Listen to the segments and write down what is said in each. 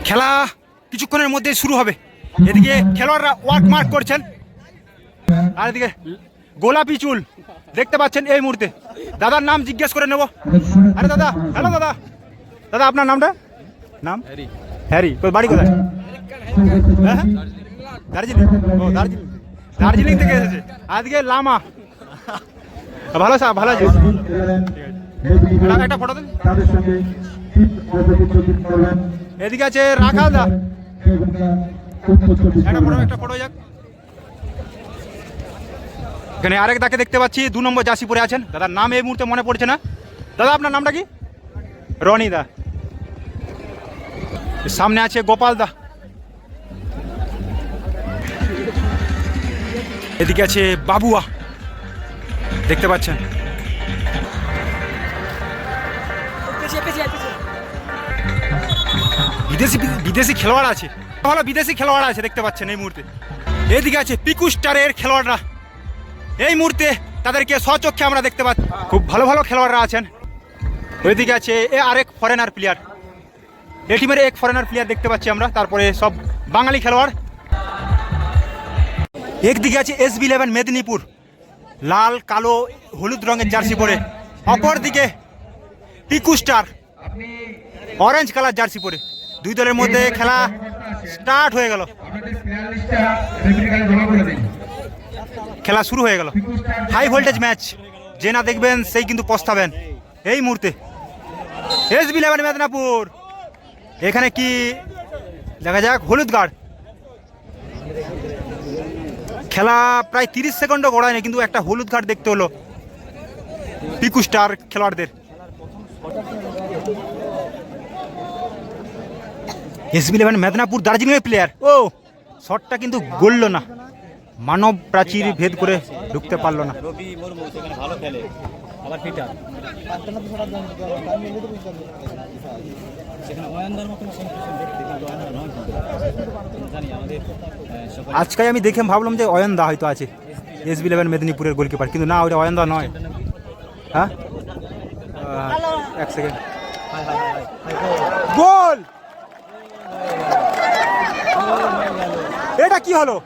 খেলা কিছুক্ষণের মধ্যে শুরু হবে। এদিকে খেলোয়াড়রা ওয়ার্ক মার্ক করছেন, আর এদিকে গোলাপি চুল দেখতে পাচ্ছেন এই মুহূর্তে। দাদার নাম জিজ্ঞেস করে নেব। আরে দাদা, হ্যালো দাদা, দাদা আপনার নামটা? নাম হ্যারি। বাড়ি কোথায়? হ্যাঁ, দার্জিলিং। ও দার্জিলিং, দার্জিলিং থেকে এসেছে। আজকে লামা। ভালো স্যার, ভালো আছে। একটা ফটো দেন। এদিকে আছে রাখাল দা, একটা ফটো যাক। এখানে আরেক দাকে দেখতে পাচ্ছি, 2 নম্বর জার্সি পরে আছেন। দাদার নাম এই মুহূর্তে মনে পড়ছে না। দাদা আপনার নামটা কি? রনি দা। সামনে আছে গোপাল দা। এদিকে আছে বাবুয়া, দেখতে পাচ্ছেন। বিদেশি খেলোয়াড় আছে, ভালো বিদেশি খেলোয়াড় আছে দেখতে পাচ্ছেন এই মুহূর্তে। এদিকে আছে পিকু স্টারের খেলোয়াড়রা, এই মুহূর্তে তাদেরকে স্বচক্ষে আমরা দেখতে পাচ্ছি। খুব ভালো ভালো খেলোয়াড়রা আছেন। ওইদিকে আছে আরেক ফরেনার প্লেয়ার, এই টিমের এক ফরেনার প্লেয়ার দেখতে পাচ্ছি আমরা। তারপরে সব বাঙালি খেলোয়াড়। একদিকে আছে SB11 মেদিনীপুর, লাল কালো হলুদ রঙের জার্সি পরে। অপরদিকে Piku star, orange colour jersey পরে। দুই দলের মধ্যে খেলা স্টার্ট হয়ে গেল, খেলা শুরু হয়ে গেল। হাই ভোল্টেজ ম্যাচ, যে না দেখবেন সেই কিন্তু পস্তাবেন। এই মুহূর্তে SB11 মেদিনীপুর, এখানে কি দেখা যাক। হলুদ গার্ড, খেলা প্রায় 30 সেকেন্ডও গড়ায়নি, কিন্তু একটা হলুদ কার্ড দেখতে হলো পিকু স্টার খেলোয়াড়দের। SB11 মেদিনীপুর দার্জিলিংয়ের প্লেয়ার। ও শটটা কিন্তু গড়ল না, মানব প্রাচীর ভেদ করে ঢুকতে পারলো না। আজকে আমি দেখে ভাবলাম যে অয়নদা হয়তো আছে SB11 মেদিনীপুরের গোলকিপার, কিন্তু না, ওটা অয়নদা নয়। হ্যাঁ, এক সেকেন্ড। গোল! এটা কি হলো?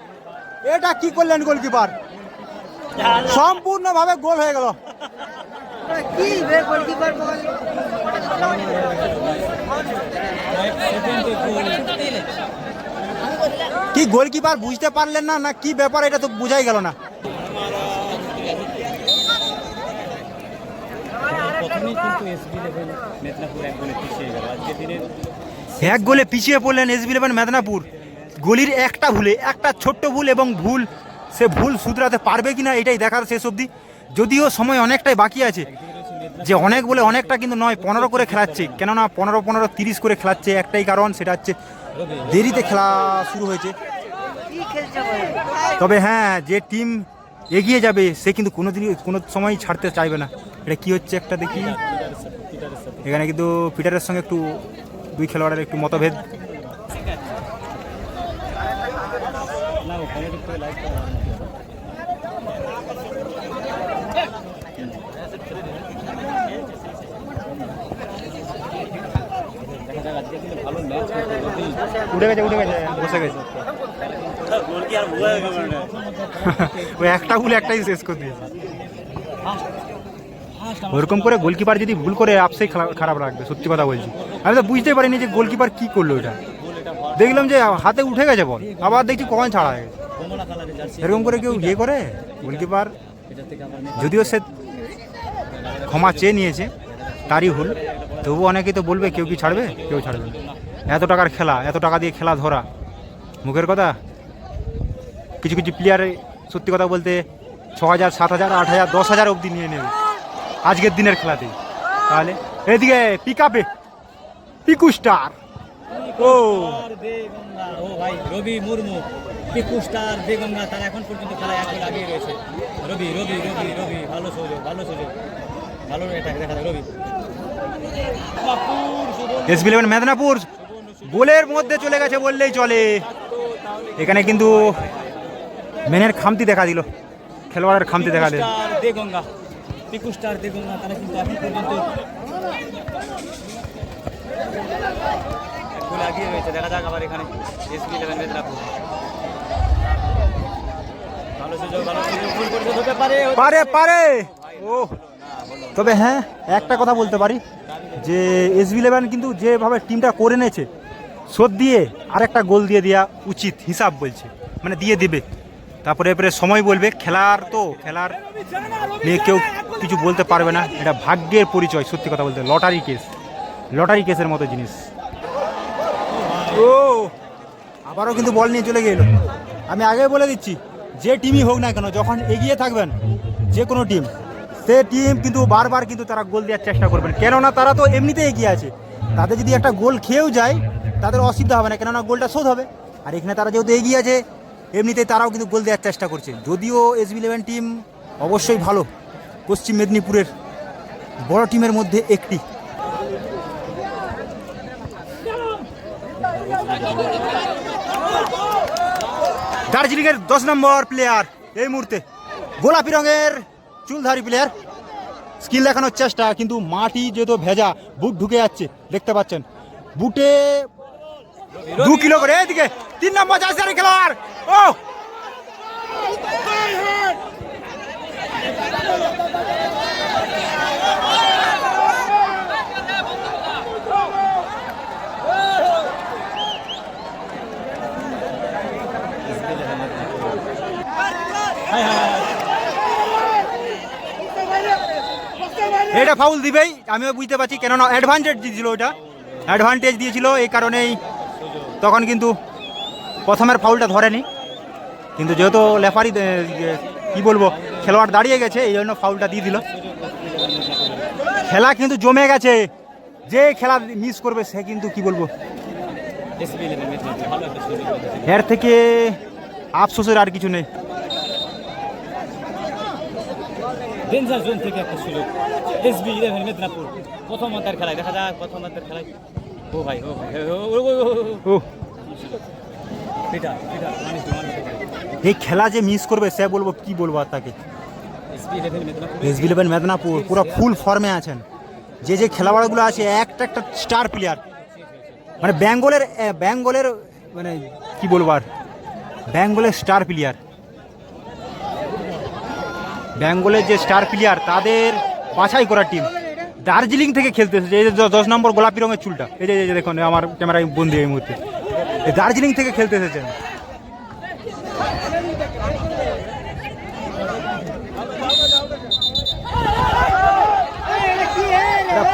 এটা কি করলেন গোলকিপার? সম্পূর্ণভাবে গোল হয়ে গেল। কি গোলকিপার বুঝতে পারলেন না, না কি ব্যাপার, এটা তো বোঝাই গেল না। এক গোলে পিছিয়ে পড়লেন SB11 মেদিনীপুর। গোলির একটা ভুলে, একটা ছোট্ট ভুল, এবং ভুল সে ভুল শুধরাতে পারবে কিনা এটাই দেখার শেষ অবধি। যদিও সময় অনেকটাই বাকি আছে, যে অনেক বলে অনেকটা কিন্তু নয়, 15 করে খেলাচ্ছে। কেননা 15-15, 30 করে খেলাচ্ছে, একটাই কারণ, সেটা হচ্ছে দেরিতে খেলা শুরু হয়েছে। তবে হ্যাঁ, যে টিম এগিয়ে যাবে সে কিন্তু কোনো সময় ছাড়তে চাইবে না। এটা কি হচ্ছে একটা দেখি। এখানে কিন্তু পিটারের সঙ্গে একটু দুই খেলোয়াড়ের একটু মতভেদ। উঠে গেছে, বসে গেছে। ওই একটা ভুল একটাই শেষ করে দিয়েছে। ওরকম করে গোলকিপার যদি ভুল করে আপসেই খারাপ রাখবে, সত্যি কথা বলছি। আমি তো বুঝতেই পারিনি যে গোলকিপার কি করলো। এটা দেখলাম যে হাতে উঠে গেছে বল, আবার দেখছি কখন ছাড়া হয়ে গেছে। এরকম করে কেউ ইয়ে করে গোলকিপার? যদিও সে ক্ষমা চেয়ে নিয়েছে, তারই ভুল, তবু অনেকেই তো বলবে কেউ কি ছাড়বে, কেউ ছাড়বে না। এত টাকার খেলা, এত টাকা দিয়ে খেলা ধরা মুখের কথা। কিছু কিছু প্লেয়ারে সত্যি কথা বলতে 6,000, 7,000, 8,000, 10,000 অবধি নিয়ে নেবে আজকের দিনের খেলাতে। তাহলে এদিকে পিকআপে পিকু স্টার, ও ভাই রবি মুর্মু, পিকু স্টার বেগমরা, তারা এখন পর্যন্ত খেলা এক গোল আগিয়ে রয়েছে। রবি রবি রবি রবি ভালো সুযোগ, ভালো এটা দেখা যায়। রবি SB11 মেদিনীপুর গোলের মধ্যে চলে গেছে বললেই চলে। এখানে কিন্তু মেনের খামতি দেখা দিল, খেলোয়াড়ের খামতি দেখা দিল। পিকু স্টার দেগঙ্গা তারা কিন্তু এখন পর্যন্ত গোলে এগিয়ে রয়েছে। দেখা যাক আবার এখানে SB11 মেদিনীপুর। ভালো সুযোগ গোল করতে হতে পারে। পারে পারে ও, তবে হ্যাঁ একটা কথা বলতে পারি যে SB11 কিন্তু যেভাবে টিমটা করে নিয়েছে, শোধ দিয়ে আরেকটা গোল দিয়ে দেওয়া উচিত হিসাব বলছে, মানে দিয়ে দেবে। তারপরে এবারে সময় বলবে, খেলার নিয়ে কেউ কিছু বলতে পারবে না, এটা ভাগ্যের পরিচয়। সত্যি কথা বলতে লটারি কেসের মতো জিনিস। ও আবারও কিন্তু বল নিয়ে চলে গেল। আমি আগে বলে দিচ্ছি, যে টিমই হোক না কেন, যখন এগিয়ে থাকবেন যে কোনো টিম, সে টিম কিন্তু বারবার কিন্তু তারা গোল দেওয়ার চেষ্টা করবেন, কেননা তারা তো এমনিতে এগিয়ে আছে। তাদের যদি একটা গোল খেয়েও যায় তাদের অসুবিধা হবে না, কেননা গোলটা শোধ হবে। আর এখানে তারা যেহেতু এগিয়ে আছে, এমনিতেই তারাও কিন্তু গোল দেওয়ার চেষ্টা করছে। যদিও SB11 টিম অবশ্যই ভালো, পশ্চিম মেদিনীপুরের বড় টিমের মধ্যে একটি। দার্জিলিংয়ের 10 নম্বর প্লেয়ার এই মুহূর্তে, গোলাপি রঙের চুলধারী প্লেয়ার, স্কিল দেখানোর চেষ্টা, কিন্তু মাটি যেহেতু ভেজা, বুট ঢুকে যাচ্ছে, দেখতে পাচ্ছেন বুটে 2 কিলো করে। এদিকে 3 নম্বর জার্সি খেলোয়াড়, ও এটা ফাউল দিবেই, আমিও বুঝতে পারছি, কেননা অ্যাডভান্টেজ দিয়েছিল, ওটা অ্যাডভান্টেজ দিয়েছিল, এই কারণেই তখন কিন্তু প্রথমের ফাউলটা ধরেনি। কিন্তু যেহেতু রেফারি কি বলবো, খেলোয়াড় দাঁড়িয়ে গেছে, এই জন্য ফাউলটা দিয়ে দিল। খেলা কিন্তু জমে গেছে, যে খেলা মিস করবে সে কিন্তু কি বলবো, এর থেকে আফসোসের আর কিছু নেই। ডেঞ্জার জোন থেকে একটা সুযোগ SB11 মেদিনীপুর প্রথম অর্ধের খেলায়। দেখা যাক প্রথম অর্ধের খেলায়। ও ভাই ও এই খেলা যে মিস করবে সে বলবো, কি বলবো আর তাকে। SB11 মেদিনীপুর পুরো ফুল ফর্মে আছেন, যে খেলোয়াড়গুলো আছে একটা স্টার প্লেয়ার, মানে বেঙ্গলের মানে কি বলবো আর, বেঙ্গলের স্টার প্লেয়ার, বেঙ্গলের যে স্টার প্লেয়ার তাদের বাছাই করা টিম। দার্জিলিং থেকে খেলতে এসেছে, এই যে 10 নম্বর গোলাপি রঙের চুলটা, এই যে দেখুন আমার ক্যামেরায় বন্দি এই মুহূর্তে, দার্জিলিং থেকে খেলতে এসেছেন।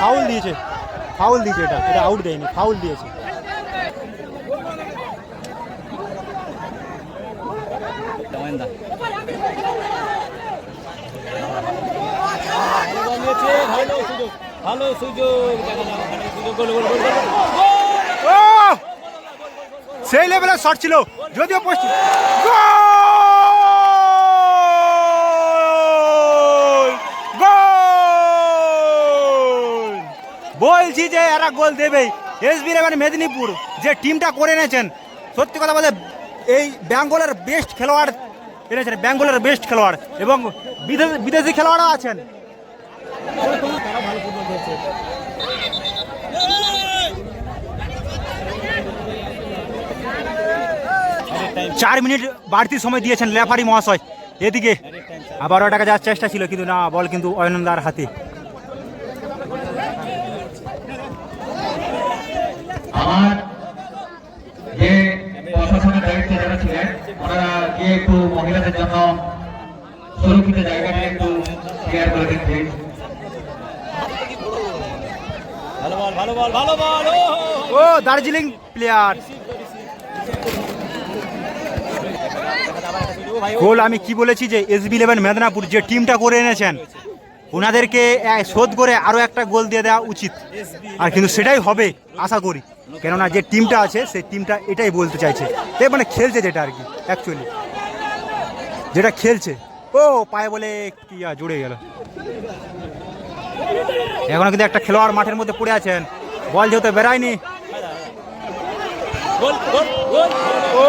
ফাউল দিয়েছে এটা আউট দেয়নি, ফাউল দিয়েছে। ভালো সুযোগ সেই লেভেলের শট ছিল, যদিও পোস্ট। বলছি যে এরা গোল দেবেই। SB11 মেদিনীপুর যে টিমটা করে এনেছেন, সত্যি কথা বলতে এই বেঙ্গলের বেস্ট খেলোয়াড় এনেছেন, বেঙ্গলের বেস্ট খেলোয়াড়, এবং বিদেশি খেলোয়াড়ও আছেন। 4 মিনিট বাড়তি সময় দিয়েছেন রেফারি মহাশয়। এদিকে আবার ওটাকে যাওয়ার চেষ্টা ছিল, কিন্তু না, বল কিন্তু অয়নন্দার হাতে। আমার যে প্রশাসনের দায়িত্বে যারা ছিলেন, ওনারা গিয়ে একটু মহিলাদের জন্য সুরক্ষিত জায়গাটা একটু ক্লিয়ার করে দিন প্লিজ। ভালো বল ও দার্জিলিং প্লেয়ার গোল। আমি কি বলেছি যে SB11 মেদিনীপুর যে টিমটা করে এনেছেন, ওনাদেরকে শোধ করে আরও একটা গোল দিয়ে দেওয়া উচিত, আর কিন্তু সেটাই হবে আশা করি, কেননা যে টিমটা আছে সেই টিমটা এটাই বলতে চাইছে, মানে খেলছে যেটা আর কি, অ্যাকচুয়ালি যেটা খেলছে। ও পায়ে বলে কি জুড়ে গেল। এখনো কিন্তু একটা খেলোয়াড় মাঠের মধ্যে পড়ে আছেন, বল যেহেতু বেরায়নি। ও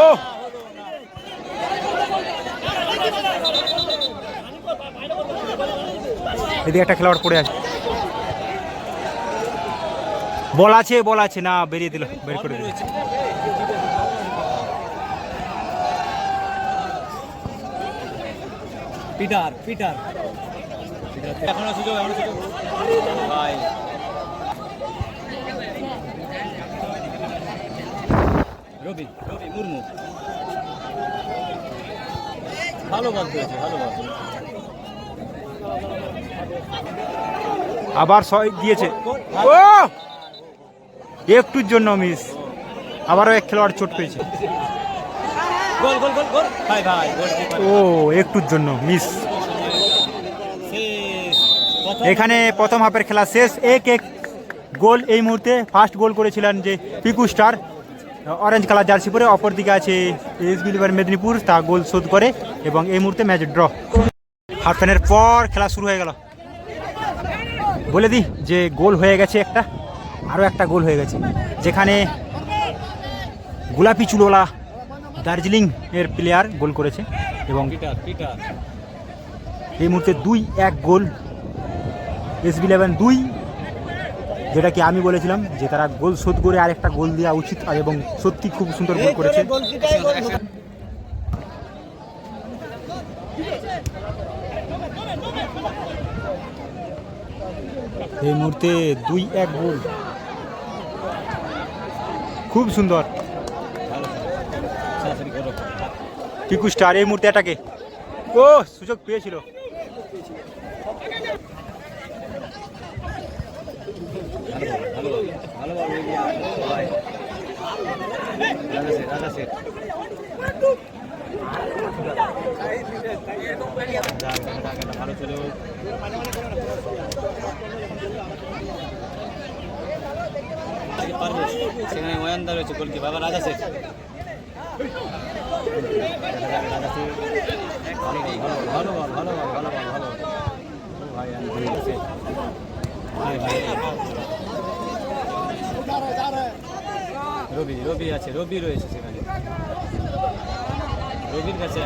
এদিকে একটা খেলোয়াড় পড়ে আছে। বল আছে না, বেরিয়ে দিল, বের করে দিল। পিটার পিটার এখনো সুযোগ ভাই। রবি রবি মুর্মু ভালো বল করেছে, ভালো বল। আবার 6 দিয়েছে, ও একটুর জন্য মিস। আবারও এক খেলোয়াড় চোট পেয়েছে, গোল গোল গোল গোল ভাই ভাই গোল ও একটুর জন্য মিস। শেষ এখানে প্রথম হাফের খেলা শেষ, 1-1 গোল। এই মুহূর্তে ফার্স্ট গোল করেছিলেন যে Piku star, orange colour jersey পরে। অপরদিকে আছে এসবি লিভার মেদিনীপুর, তা গোল শোধ করে এবং এই মুহূর্তে ম্যাচ ড্র। হাফ টাইমের পর খেলা শুরু হয়ে গেল। বলে দিই যে গোল হয়ে গেছে একটা, আরও একটা গোল হয়ে গেছে, যেখানে গোলাপি চুলওয়ালা দার্জিলিং এর প্লেয়ার গোল করেছে এবং পিটার পিটার এই মুহূর্তে 2-1 গোল। এসবি 11 2, যেটা কি আমি বলেছিলাম যে তারা গোল শোধ করে আরেকটা গোল দেওয়া উচিত, আর এবং সত্যি খুব সুন্দর গোল করেছে। এই মুহূর্তে 2-1 গোল, খুব সুন্দর। পিকু স্টার এই মুহূর্তে এটাকে, ও সুযোগ পেয়েছিল। ভালো ভালো ভাই রাজা সেট ভালো ছিল। সেখানে ওয়ান্দা রয়েছে গোলকি বাবা রাজা সেট। ভালো ভালো ভালো ভালো ভালো ভাই রবি রবি আছে, রবি রয়েছে সেখানে, রবির কাছে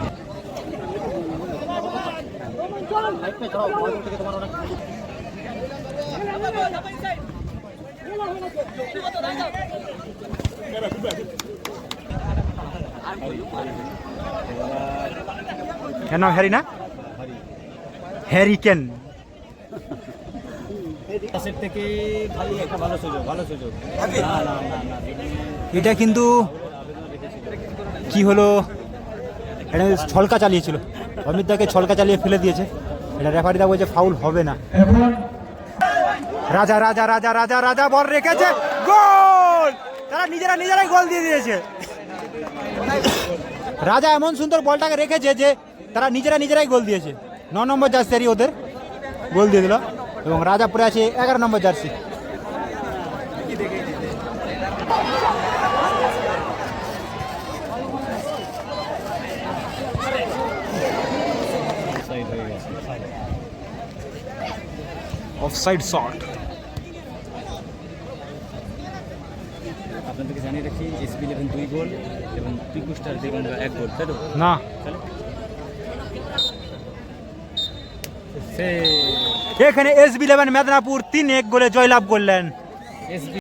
কেন হ্যারি না, হ্যারিকেন থেকে ভাই একটা ভালো সুযোগ, ভালো সুযোগ। না না না না এটা কিন্তু কি হলো, এটা ছলকা চালিয়েছিল, অমিত দাকে ছলকা চালিয়ে ফেলে দিয়েছে। এটা রেফারি দা বলছে ফাউল হবে না। রাজা রাজা রাজা রাজা রাজা বল রেখেছে, গোল! তারা নিজেরাই গোল দিয়ে দিয়েছে। রাজা এমন সুন্দর বলটাকে রেখেছে যে তারা নিজেরাই গোল দিয়েছে। 9 নম্বর জার্সি ওদের গোল দিয়ে দিল এবং রাজা পরে আছে 11 নম্বর জার্সি। Offside shot. আপনাদেরকে জানিয়ে রাখি এসবি 11 2 গোল এবং পিকু স্টার দেগঙ্গা 1 গোল, তাই তো না, এখানে এসবি 11 মেদিনীপুর 3-1 গোলে জয়লাভ করলেন। এসবি